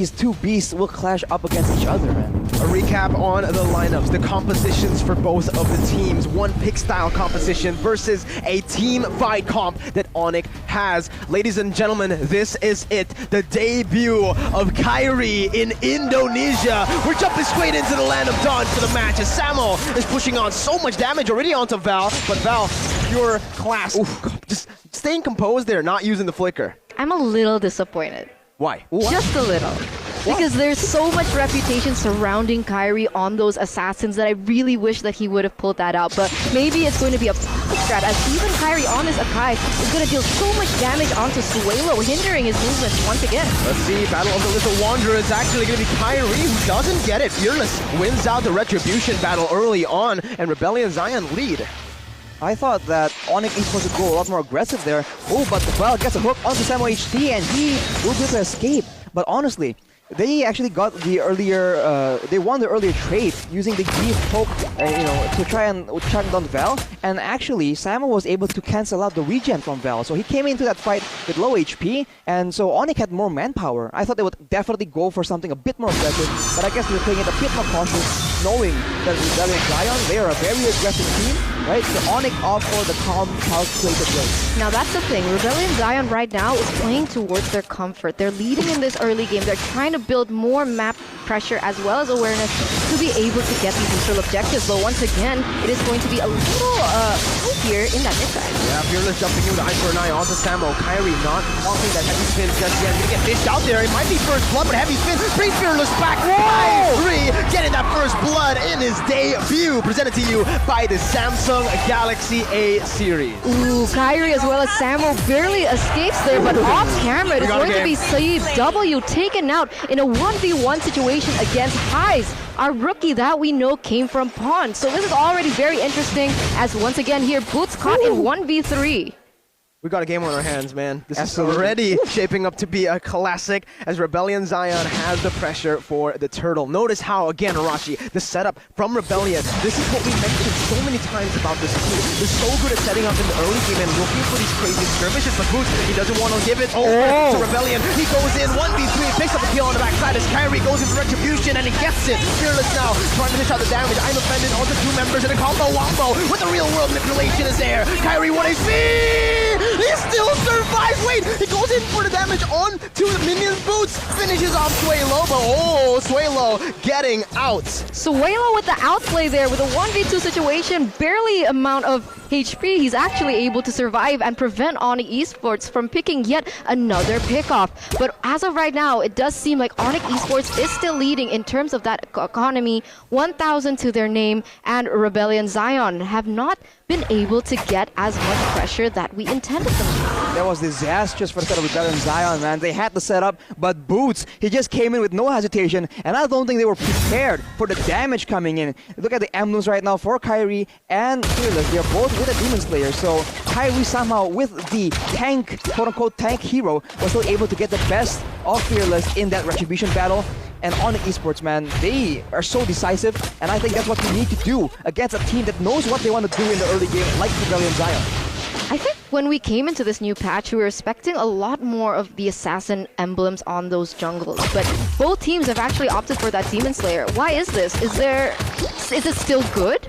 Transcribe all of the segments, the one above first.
These two beasts will clash up against each other, man. A recap on the lineups, the compositions for both of the teams. One pick style composition versus a team fight comp that Onic has. Ladies and gentlemen, this is it. The debut of Kairi in Indonesia. We're jumping straight into the land of dawn for the match as Samo is pushing on so much damage already onto Val, but Val, pure class. Oof, just staying composed there, not using the flicker. I'm a little disappointed. Why? Just a little. Because there's so much reputation surrounding Kairi on those assassins that I really wish that he would have pulled that out. But maybe it's going to be a pocket strat, as even Kairi on his Akai is going to deal so much damage onto Suelo, hindering his movements once again. Let's see, Battle of the Little Wanderer is actually going to be Kairi, who doesn't get it. Fearless wins out the Retribution battle early on, and Rebellion Zion lead. I thought that Onic Esports would go a lot more aggressive there. Oh, but Val gets a hook onto Samo HT and he will be able to escape. But honestly, they actually got the earlier, they won the earlier trade using the G poke, to try and track down Val. And actually, Samo was able to cancel out the regen from Val. So he came into that fight with low HP, and so Onic had more manpower. I thought they would definitely go for something a bit more aggressive, but I guess they're playing it a bit more cautious, knowing that Rebellion Zion, they are a very aggressive team, right? So Onic opt for the calm, calculated play. Now that's the thing, Rebellion Zion right now is playing towards their comfort. They're leading in this early game. They're trying to build more map pressure as well as awareness to be able to get these neutral objectives. But once again, it is going to be a little here in that mid side. Yeah, Fearless jumping in with the Eye for an Eye onto Samo. Kairi not walking that heavy spin just yet. Gonna get dished out there. It might be first blood, but heavy spin brings Fearless back. 5-3, getting that first blood in his debut. Presented to you by the Samsung Galaxy A series. Ooh, Kairi as well as Samo barely escapes there, but off camera it is going to be Saeed W taken out in a 1v1 situation against Highs, our rookie that we know came from Pawn. So this is already very interesting, as once again here, Boots caught in 1v3. We got a game on our hands, man. This Absolutely. is already shaping up to be a classic as Rebellion Zion has the pressure for the turtle. Notice how, again, Arashi, the setup from Rebellion, this is what we mentioned so many times about this team. They're so good at setting up in the early game and looking for these crazy skirmishes, but Boots, he doesn't want to give it over to Rebellion. He goes in 1v3, picks up a kill on the backside as Kairi goes in for Retribution and he gets it. Fearless now, trying to dish out the damage. I'm offended onto two members in a combo wombo with the real world manipulation is there. Kairi 1 HP! He still survives! Wait, he goes in for the damage on to the minions. Boots finishes off Suelo, but Suelo getting out. Suelo with the outplay there with a 1v2 situation, barely amount of HP. He's actually able to survive and prevent Onic Esports from picking yet another pickoff. But as of right now, it does seem like Onic Esports is still leading in terms of that economy, 1,000 to their name, and Rebellion Zion have not been able to get as much pressure that we intended them to. That was disastrous for the set of Rebellion Zion, man. They had the setup, but Boots, he just came in with no hesitation, and I don't think they were prepared for the damage coming in. Look at the emblems right now for Kairi and Fearless. They're both with a Demon Slayer, so Kairi somehow with the tank, quote-unquote tank hero, was still able to get the best of Fearless in that Retribution battle. And Onic Esports, man, they are so decisive, and I think that's what we need to do against a team that knows what they want to do in the early game, like Rebellion Zion. I think when we came into this new patch, we were expecting a lot more of the assassin emblems on those jungles, but both teams have actually opted for that Demon Slayer. Why is this? Is it still good?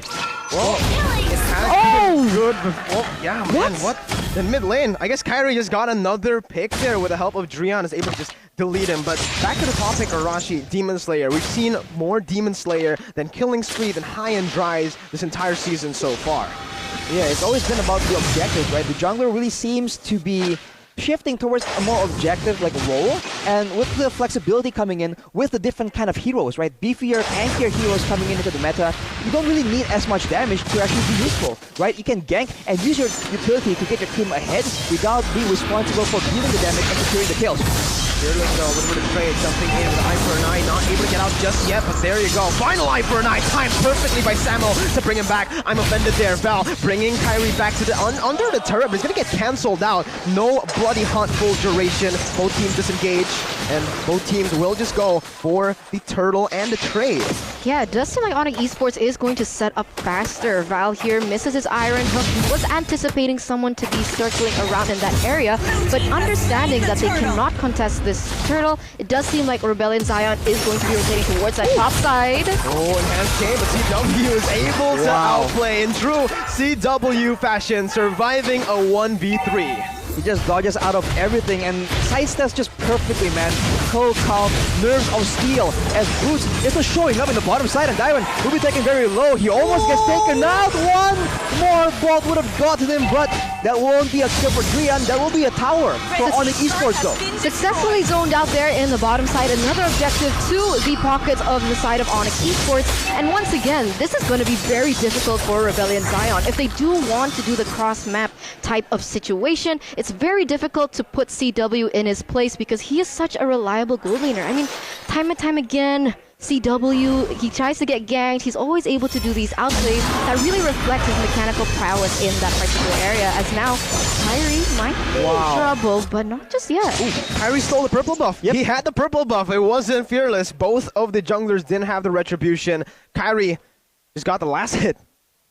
Well, it has been good before. Yeah, man, what? In mid lane, I guess Kairi just got another pick there with the help of Drian, is able to just delete him. But back to the topic, Arashi, Demon Slayer. We've seen more Demon Slayer than Killing Spree, than High and Dries this entire season so far. Yeah, it's always been about the objectives, right? The jungler really seems to be shifting towards a more objective like role, and with the flexibility coming in with the different kind of heroes, right? Beefier, tankier heroes coming into the meta, you don't really need as much damage to actually be useful, right? You can gank and use your utility to get your team ahead without being responsible for dealing the damage and securing the kills. Fearless though, with the trade, jumping in with the Eye for an Eye, not able to get out just yet, but there you go. Final Eye for an Eye, timed perfectly by Samo to bring him back. I'm offended there. Val bringing Kairi back to the under the turret, but he's gonna get cancelled out. No bloody hunt full duration. Both teams disengage, and both teams will just go for the turtle and the trade. Yeah, it does seem like Onic Esports is going to set up faster. Val here misses his iron hook. He was anticipating someone to be circling around in that area, but understanding that they cannot contest this turtle, it does seem like Rebellion Zion is going to be rotating towards that top side. Oh, enhanced game, but CW is able to outplay in true CW fashion, surviving a 1v3. He just dodges out of everything and sidesteps just perfectly, man. Cold, calm, nerves of steel. As Boots is just showing up in the bottom side, and Dyron will be taken very low. He almost gets taken out. One more bolt would have gotten him, but that won't be a kill for Drian. That will be a tower for Onic Esports, though. Successfully zoned out there in the bottom side. Another objective to the pockets of the side of Onic Esports. And once again, this is going to be very difficult for Rebellion Zion. If they do want to do the cross-map type of situation, it's very difficult to put CW in his place because he is such a reliable gold laner. I mean, time and time again, CW, he tries to get ganked. He's always able to do these outplays that really reflect his mechanical prowess in that particular area. As now, Kairi might be in trouble, but not just yet. Ooh, Kairi stole the purple buff. Yep. He had the purple buff. It wasn't Fearless. Both of the junglers didn't have the retribution. Kairi just got the last hit.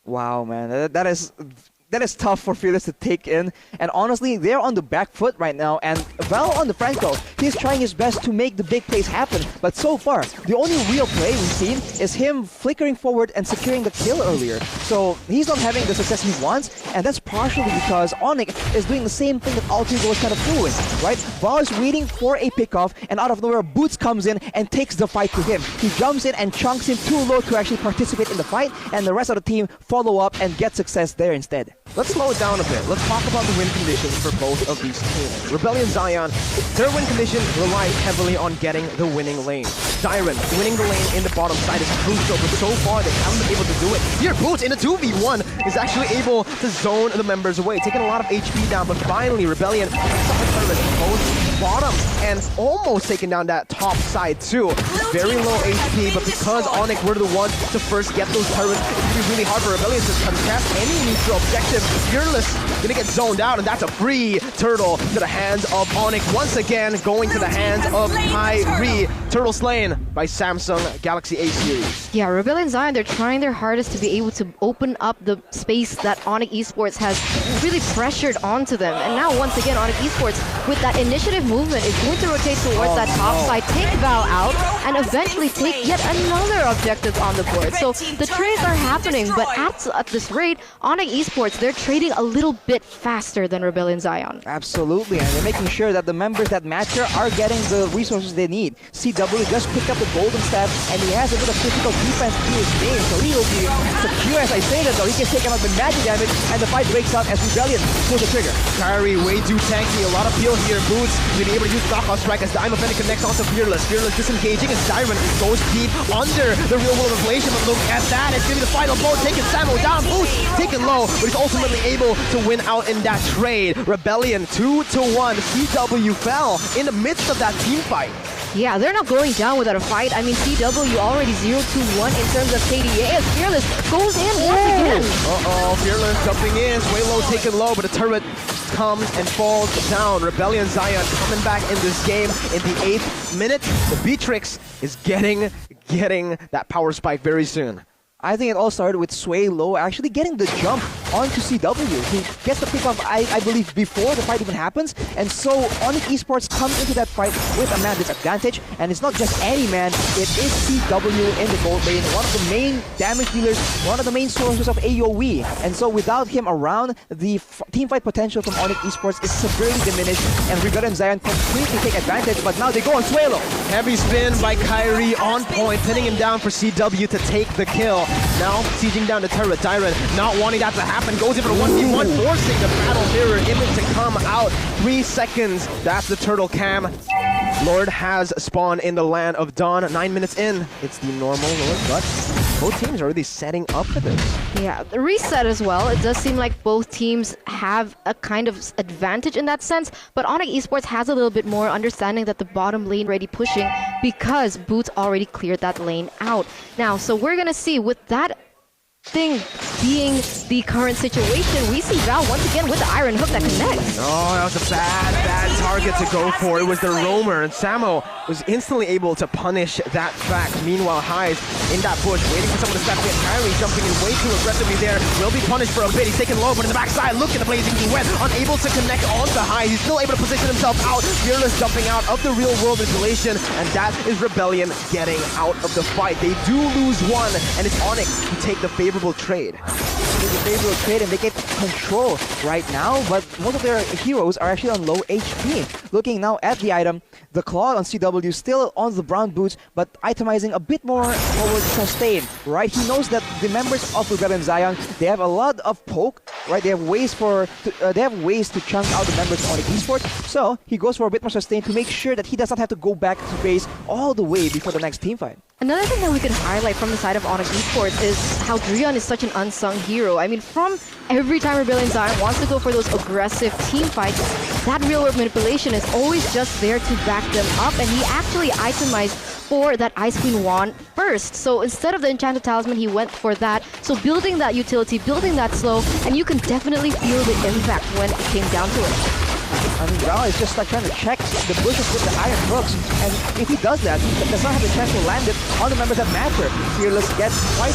Wow, man, that is tough for Fearless to take in. And honestly, they're on the back foot right now. And Val on the Franco, he's trying his best to make the big plays happen. But so far, the only real play we've seen is him flickering forward and securing the kill earlier. So he's not having the success he wants. And that's partially because Onic is doing the same thing that Altigo was kind of doing, right? Val is waiting for a pickoff, and out of nowhere, Boots comes in and takes the fight to him. He jumps in and chunks him too low to actually participate in the fight. And the rest of the team follow up and get success there instead. Let's slow it down a bit. Let's talk about the win conditions for both of these teams. Rebellion Zion, their win condition relies heavily on getting the winning lane. Dyron, winning the lane in the bottom side is crucial, but so far they haven't been able to do it. Here, Boots in a 2v1 is actually able to zone the members away, taking a lot of HP down, but finally Rebellion picks up the turret both bottom and almost taking down that top side too. Very low HP, but because Onic were the ones to first get those turrets, it's going to be really hard for Rebellion to contest any neutral objective. Fearless gonna get zoned out, and that's a free turtle to the hands of Onic. Once again, going to the hands of Kairi. Turtle slain by Samsung Galaxy A series. Yeah, Rebellion Zion, they're trying their hardest to be able to open up the space that Onic Esports has really pressured onto them. And now, once again, Onic Esports, with that initiative movement, is going to rotate towards that top side, take Val out, and eventually take yet another objective on the board. So the trades are happening, but at this rate, Onic Esports, they're trading a little bit faster than Rebellion Zion. Absolutely, and they're making sure that the members that matter are getting the resources they need. CW just picked up the golden staff, and he has a bit of physical defense to his game, so he will be secure, as I stated, though. He can take him out with magic damage, and the fight breaks out as Rebellion pulls the trigger. Kairi way too tanky, a lot of peel here. Boots will be able to use knockout strike as Diamond Fennec connects onto Fearless. Fearless disengaging as Dyron goes deep under the real world inflation, but look at that, it's gonna be the final blow, taking Samo down. Boots taken low, but he's ultimately able to win out in that trade. Rebellion 2-1. CW fell in the midst of that team fight. Yeah, they're not going down without a fight. I mean, CW already 0-1 in terms of KDA as Fearless goes in once again. Uh-oh, Fearless jumping in, Swaylow taken low, but the turret comes and falls down. Rebellion Zion coming back in this game in the 8th minute. The Beatrix is getting that power spike very soon. I think it all started with Sway Low actually getting the jump onto CW. He gets the pickoff, I believe, before the fight even happens. And so Onic Esports comes into that fight with a man disadvantage. And it's not just any man, it is CW in the gold lane. One of the main damage dealers, one of the main sources of AoE. And so without him around, the team fight potential from Onic Esports is severely diminished. And Rebellion Zion completely take advantage, but now they go on Sway Low. Heavy spin by Kairi on point, pinning him down for CW to take the kill. Now sieging down the turret. Dyron not wanting that to happen, goes in for the 1v1, forcing the battle mirror image to come out. 3 seconds, that's the turtle cam. Lord has spawned in the land of Dawn. 9 minutes in, it's the normal Lord, but both teams are really setting up for this. Yeah, the reset as well. It does seem like both teams have a kind of advantage in that sense, but Onic Esports has a little bit more understanding that the bottom lane already pushing because Boots already cleared that lane out. Now, so we're gonna see with that thing being the current situation. We see Val once again with the iron hook that connects. Oh, that was a bad target to go for. It was the roamer, and Samo was instantly able to punish that fact. Meanwhile, Highs in that bush, waiting for someone to step in. Kairi jumping in way too aggressively there. Will be punished for a bit. He's taken low, but in the backside, look at the blazing wet. Unable to connect onto Highs. He's still able to position himself out. Fearless jumping out of the real world isolation, and that is Rebellion getting out of the fight. They do lose one, and it's Onic who take the favorable trade. And they get control right now, but most of their heroes are actually on low HP. Looking now at the item, the Claw on CW still on the brown boots, but itemizing a bit more towards sustain, right? He knows that the members of Rebellion Zion, they have a lot of poke, right? They have ways to chunk out the members of Onic Esports, so he goes for a bit more sustain to make sure that he does not have to go back to base all the way before the next team fight. Another thing that we could highlight from the side of Onic Esports is how Drion is such an unsung hero. I mean, from every time Rebellion Zion wants to go for those aggressive team fights, that real-world manipulation is always just there to back them up, and he actually itemized for that Ice Queen wand first. So instead of the Enchanted Talisman, he went for that. So building that utility, building that slow, and you can definitely feel the impact when it came down to it. I mean, Val is just like trying to check the bushes with the iron hooks, and if he does that, he does not have the chance to land it on the members that matter. Fearless gets quite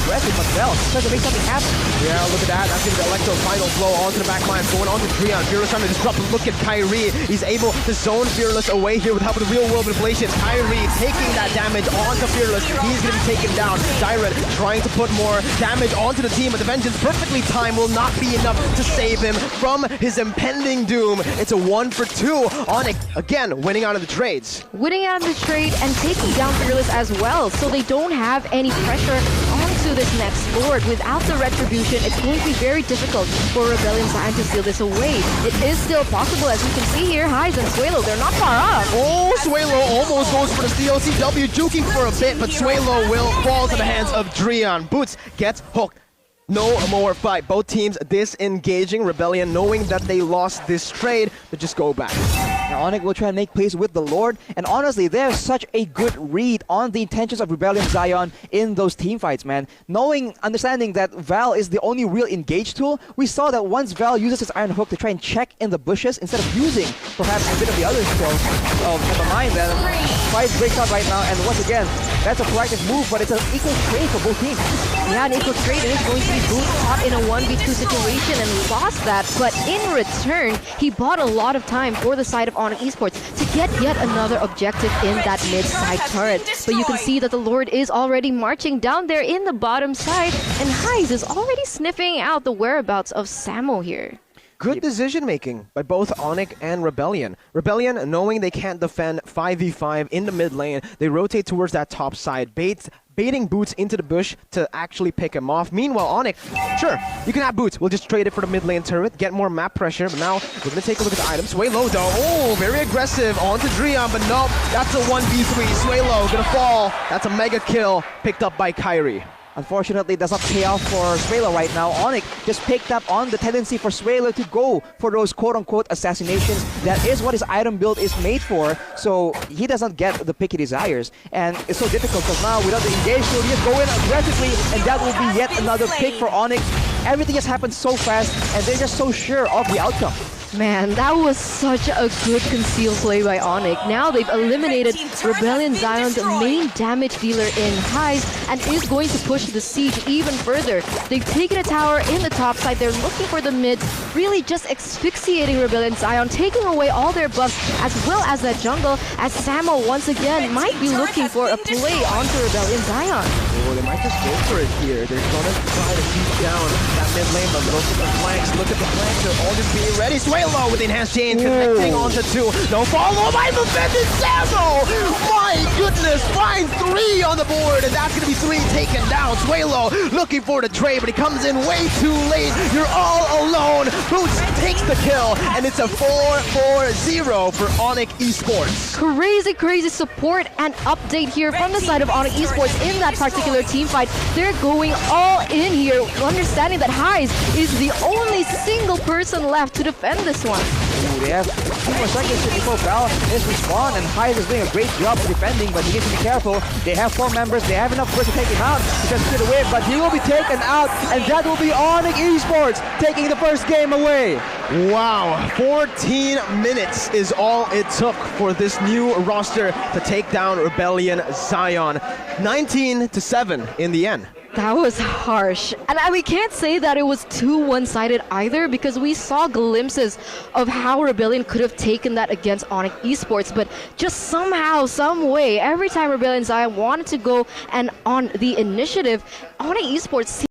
aggressive, but Val tries to make something happen. Yeah, look at that. That's going to be the Electro final flow onto the back line, going on to Drion. Fearless trying to disrupt, but look at Kairi. He's able to zone Fearless away here with help of the real-world manipulation. Kairi taking that damage onto Fearless. He's going to be taken down. Dyron trying to put more damage onto the team, but the Vengeance perfectly timed will not be enough to save him from his impending doom. It's a 1-for-2. Onic, again, winning out of the trades. Winning out of the trade and taking down Fearless as well, so they don't have any pressure onto this next Lord. Without the retribution, it's going to be very difficult for Rebellion Zion to steal this away. It is still possible, as we can see here. Highs and Suelo, they're not far off. Oh, Suelo almost goes for the steal. CW juking for a bit, but Suelo will fall to the hands of Drion. Boots gets hooked. No more fight. Both teams disengaging. Rebellion, knowing that they lost this trade, to just go back. Now Onic will try and make plays with the Lord, and honestly, they have such a good read on the intentions of Rebellion Zion in those team fights, man. Understanding that Val is the only real engage tool, we saw that once Val uses his iron hook to try and check in the bushes, instead of using perhaps a bit of the other skill, never mind that. Fight breaks out right now, and once again, that's a proactive move, but it's an equal trade for both teams. Yeah, an equal trade, and it's going to be Boots caught in a 1v2 situation and lost that, but in return, he bought a lot of time for the side of Onic Esports to get yet another objective in that mid-side turret. But you can see that the Lord is already marching down there in the bottom side, and Highs is already sniffing out the whereabouts of Samo here. Good decision-making by both Onic and Rebellion. Rebellion, knowing they can't defend 5v5 in the mid lane, they rotate towards that top side, baiting Boots into the bush to actually pick him off. Meanwhile, Onic, sure, you can have Boots. We'll just trade it for the mid lane turret, get more map pressure. But now we're going to take a look at the items. Suelo, though, oh, very aggressive onto Drion, but nope, that's a 1v3. Suelo going to fall. That's a mega kill picked up by Kairi. Unfortunately, it does not pay off for Suelo right now. Onic just picked up on the tendency for Suelo to go for those quote-unquote assassinations. That is what his item build is made for, so he does not get the pick he desires. And it's so difficult because now without the engage, so he just go in aggressively, and that will be yet another pick for Onic. Everything just happens so fast, and they're just so sure of the outcome. Man, that was such a good concealed play by Onic. Now they've eliminated Rebellion Zion's main damage dealer in Highs and is going to push the siege even further. They've taken a tower in the top side. They're looking for the mids, really just asphyxiating Rebellion Zion, taking away all their buffs as well as that jungle, as Samo once again might be looking for a play onto Rebellion Zion. Oh, they might just go for it here. They're going to try to keep down that mid lane, but look at the flanks. Look at the flanks. They're all just being ready. Suelo with the enhanced chain connecting onto two. No follow by the defended Samo! My goodness, find 3 on the board, and that's going to be 3 taken down. Suelo looking for the trade, but he comes in way too late. You're all alone. Boots takes the kill, and it's a 4-4-0 for Onic Esports. Crazy support and update here from the side of Onic Esports in that particular team fight. They're going all in here, understanding that Highs is the only single person left to defend this one. They They have 2 more seconds before Val is respawn, and Hyde is doing a great job defending, but he needs to be careful. They have 4 members. They have enough force to take him out. He tries to get away, but he will be taken out, and that will be Onic Esports taking the first game away. Wow, 14 minutes is all it took for this new roster to take down Rebellion Zion. 19-7 in the end. That was harsh. And we can't say that it was too one-sided either, because we saw glimpses of how Rebellion could have taken that against Onic Esports, but just somehow, some way, every time Rebellion Zion wanted to go and on the initiative, Onic Esports